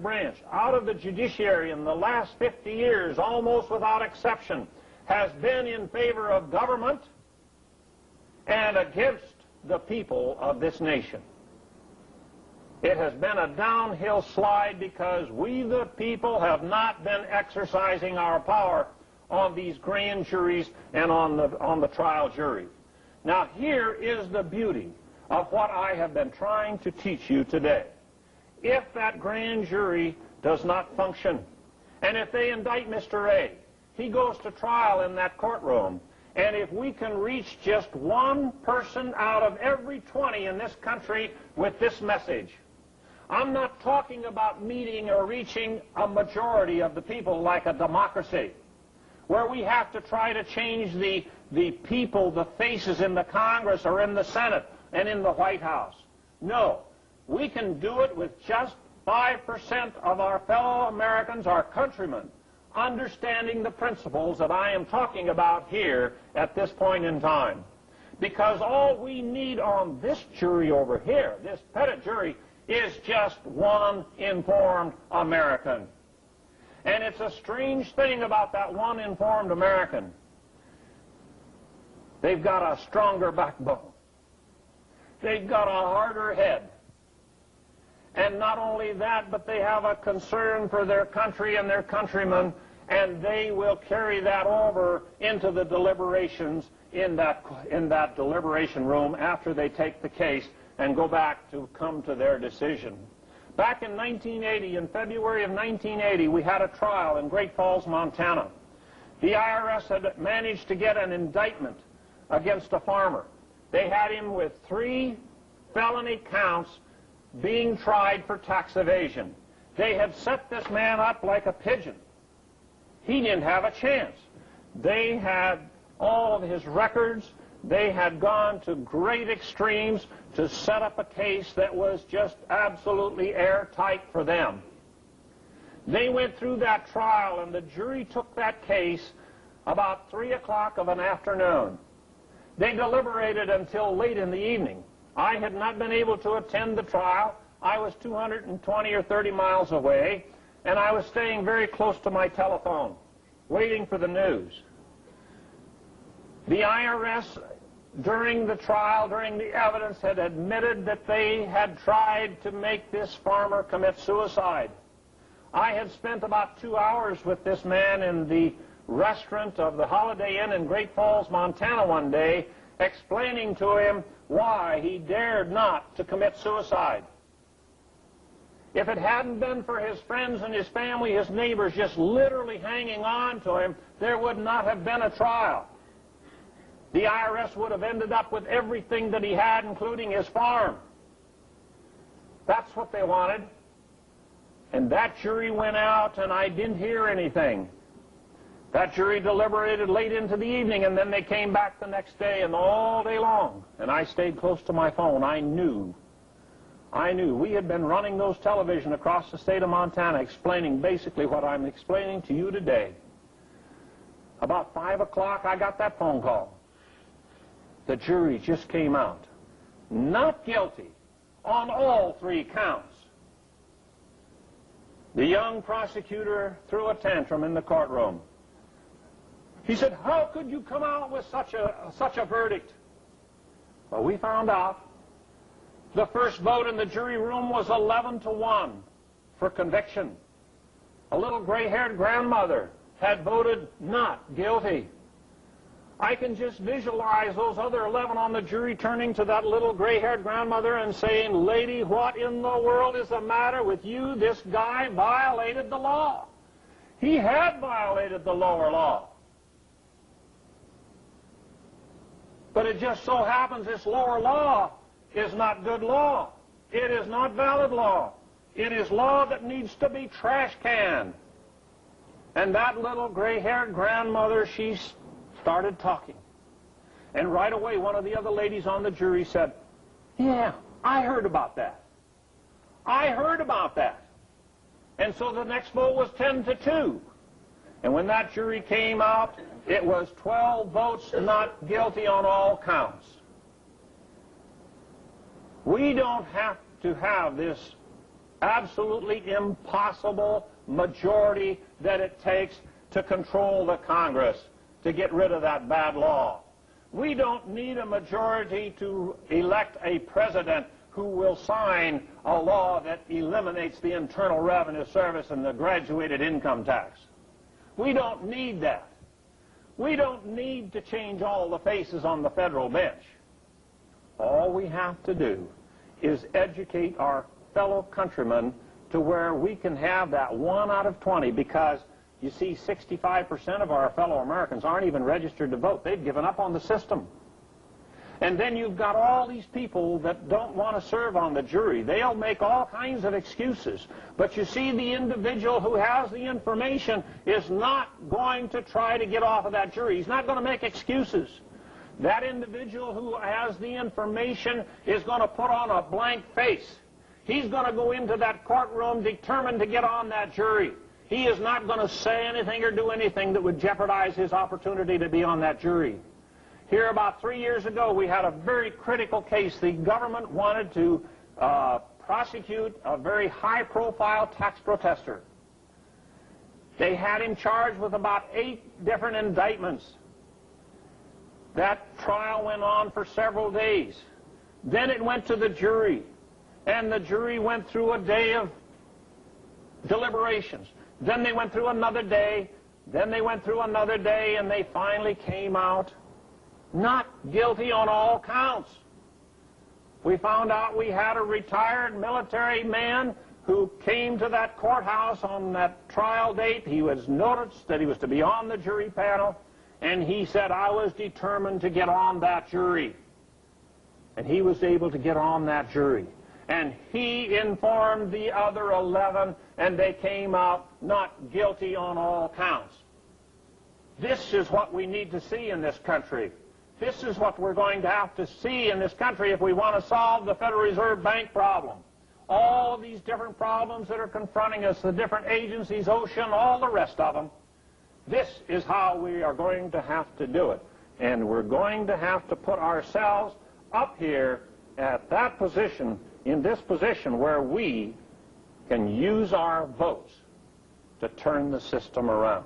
branch, out of the judiciary in the last 50 years, almost without exception, has been in favor of government and against the people of this nation. It has been a downhill slide because we, the people, have not been exercising our power on these grand juries and on the trial jury. Now, here is the beauty of what I have been trying to teach you today. If that grand jury does not function, and if they indict Mr. A, he goes to trial in that courtroom, and if we can reach just one person out of every 20 in this country with this message, I'm not talking about meeting or reaching a majority of the people like a democracy, where we have to try to change the people, the faces in the Congress or in the Senate and in the White House. No, we can do it with just 5% of our fellow Americans, our countrymen, understanding the principles that I am talking about here at this point in time. Because all we need on this jury over here, this petit jury, is just one informed American. And it's a strange thing about that one informed American. They've got a stronger backbone. They've got a harder head. And not only that, but they have a concern for their country and their countrymen, and they will carry that over into the deliberations in that deliberation room after they take the case and go back to come to their decision. Back in 1980, in February of 1980, we had a trial in Great Falls, Montana. The IRS had managed to get an indictment against a farmer. They had him with 3 felony counts being tried for tax evasion. They had set this man up like a pigeon. He didn't have a chance. They had all of his records. They had gone to great extremes to set up a case that was just absolutely airtight for them. They went through that trial, and the jury took that case about 3 o'clock of an afternoon. They deliberated until late in the evening. I had not been able to attend the trial. I was 220 or 30 miles away, and I was staying very close to my telephone, waiting for the news. The IRS, during the trial, during the evidence, had admitted that they had tried to make this farmer commit suicide. I had spent about 2 hours with this man in the restaurant of the Holiday Inn in Great Falls, Montana one day, explaining to him why he dared not to commit suicide. If it hadn't been for his friends and his family, his neighbors just literally hanging on to him, there would not have been a trial. The IRS would have ended up with everything that he had, including his farm. That's what they wanted. And that jury went out, and I didn't hear anything. That jury deliberated late into the evening, and then they came back the next day and all day long. And I stayed close to my phone. I knew. We had been running those television across the state of Montana, explaining basically what I'm explaining to you today. About 5 o'clock, I got that phone call. The jury just came out. Not guilty on all 3 counts. The young prosecutor threw a tantrum in the courtroom. He said, "How could you come out with such a verdict?" Well, we found out. The first vote in the jury room was 11-1 for conviction. A little gray-haired grandmother had voted not guilty. I can just visualize those other 11 on the jury turning to that little gray-haired grandmother and saying, "Lady, what in the world is the matter with you? This guy violated the law." He had violated the lower law. But it just so happens this lower law is not good law. It is not valid law. It is law that needs to be trash canned. And that little gray-haired grandmother, she started talking. And right away, one of the other ladies on the jury said, "Yeah, I heard about that. I heard about that." And so the next vote was 10-2. And when that jury came out, it was 12 votes not guilty on all counts. We don't have to have this absolutely impossible majority that it takes to control the Congress to get rid of that bad law. We don't need a majority to elect a president who will sign a law that eliminates the Internal Revenue Service and the graduated income tax. We don't need that. We don't need to change all the faces on the federal bench. All we have to do is educate our fellow countrymen to where we can have that 1 out of 20, because you see 65% of our fellow Americans aren't even registered to vote. They've given up on the system. And then you've got all these people that don't want to serve on the jury. They'll make all kinds of excuses. But you see, the individual who has the information is not going to try to get off of that jury. He's not going to make excuses. That individual who has the information is going to put on a blank face. He's going to go into that courtroom determined to get on that jury. He is not going to say anything or do anything that would jeopardize his opportunity to be on that jury. Here about 3 years ago, we had a very critical case. The government wanted to prosecute a very high-profile tax protester. They had him charged with about 8 different indictments. That trial went on for several days. Then it went to the jury, and the jury went through a day of deliberations. Then they went through another day. Then they went through another day, and they finally came out not guilty on all counts. We found out we had a retired military man who came to that courthouse on that trial date. He was noticed that he was to be on the jury panel, and he said, "I was determined to get on that jury." And he was able to get on that jury. And he informed the other 11, and they came out not guilty on all counts. This is what we need to see in this country. This is what we're going to have to see in this country if we want to solve the Federal Reserve Bank problem. All of these different problems that are confronting us, the different agencies, OSHA, all the rest of them. This is how we are going to have to do it. And we're going to have to put ourselves up here at that position, in this position where we can use our votes to turn the system around.